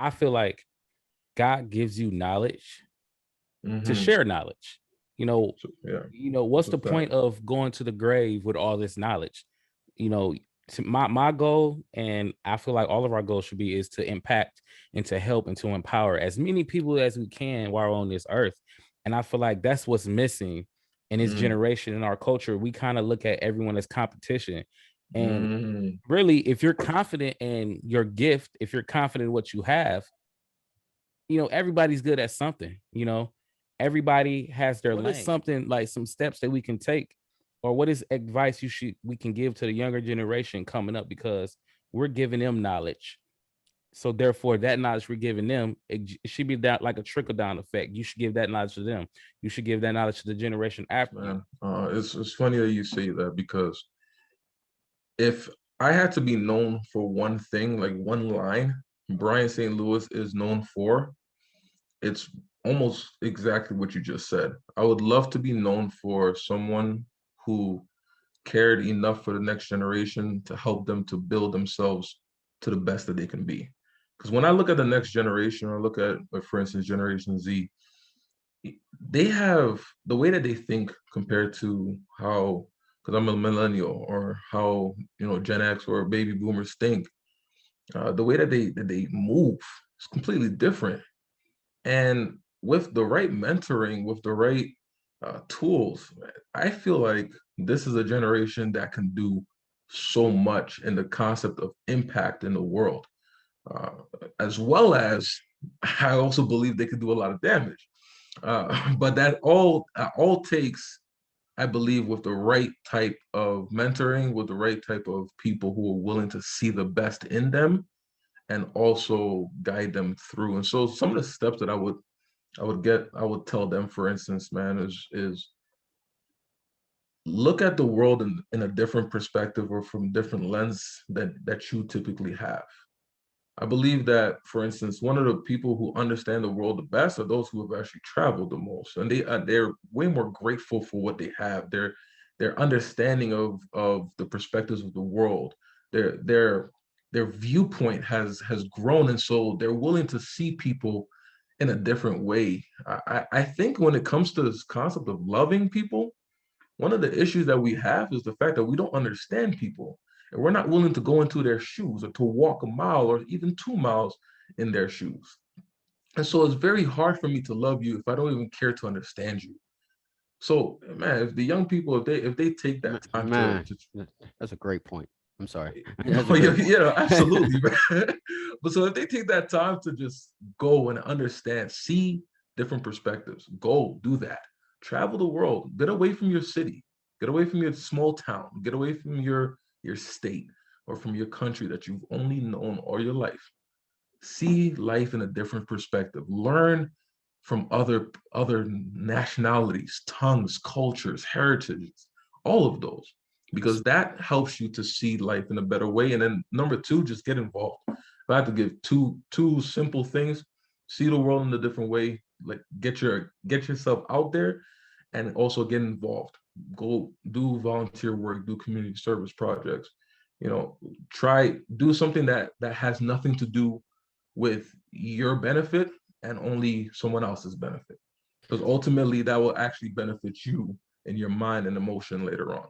I feel like God gives you knowledge to Mm-hmm. share knowledge. You know, So, yeah, what's that's the a fact. point of going to the grave with all this knowledge? You know, my goal, and I feel like all of our goals should be, is to impact and to help and to empower as many people as we can while we're on this earth. And I feel like that's what's missing in this Mm-hmm. generation, in our culture. We kind of look at everyone as competition. And Mm-hmm. really, if you're confident in your gift, if you're confident in what you have, everybody's good at something. Everybody has their lane. What is something, like some steps that we can take, or what is advice we can give to the younger generation coming up, because we're giving them knowledge. So therefore, that knowledge we're giving them, it should be that like a trickle down effect. You should give that knowledge to them. You should give that knowledge to the generation after you. Man, it's funny that you say that, because if I had to be known for one thing, like one line, Bryan Saint Louis is known for, it's almost exactly what you just said. I would love to be known for someone who cared enough for the next generation to help them to build themselves to the best that they can be. Because when I look at the next generation, or look at, like, for instance, Generation Z, they have the way that they think compared to how, because I'm a millennial, or how, Gen X or baby boomers think. The way that they move is completely different. And with the right mentoring, with the right tools, I feel like this is a generation that can do so much in the concept of impact in the world, uh, as well as I also believe they could do a lot of damage. But that all takes, I believe, with the right type of mentoring, with the right type of people who are willing to see the best in them and also guide them through. And so some of the steps that I would tell them, for instance, man, is look at the world in a different perspective, or from different lens that you typically have. I believe that, for instance, one of the people who understand the world the best are those who have actually traveled the most, and they're way more grateful for what they have. Their understanding of the perspectives of the world, their viewpoint has grown, and so they're willing to see people in a different way. I think when it comes to this concept of loving people, one of the issues that we have is the fact that we don't understand people, and we're not willing to go into their shoes, or to walk a mile or even 2 miles in their shoes. And so it's very hard for me to love you if I don't even care to understand you. So, man, if the young people, if they take that time Man, that's a great point. I'm sorry. That's a oh, yeah, great point. yeah, absolutely, man. But so if they take that time to just go and understand, see different perspectives, go do that. Travel the world. Get away from your city. Get away from your small town. Get away from your state, or from your country that you've only known all your life. See life in a different perspective. Learn from other nationalities, tongues, cultures, heritages, all of those, because that helps you to see life in a better way. And then number two, just get involved. If I have to give two simple things, see the world in a different way, like get yourself out there, and also get involved. Go do volunteer work, do community service projects. Try do something that has nothing to do with your benefit and only someone else's benefit, because ultimately that will actually benefit you in your mind and emotion later on.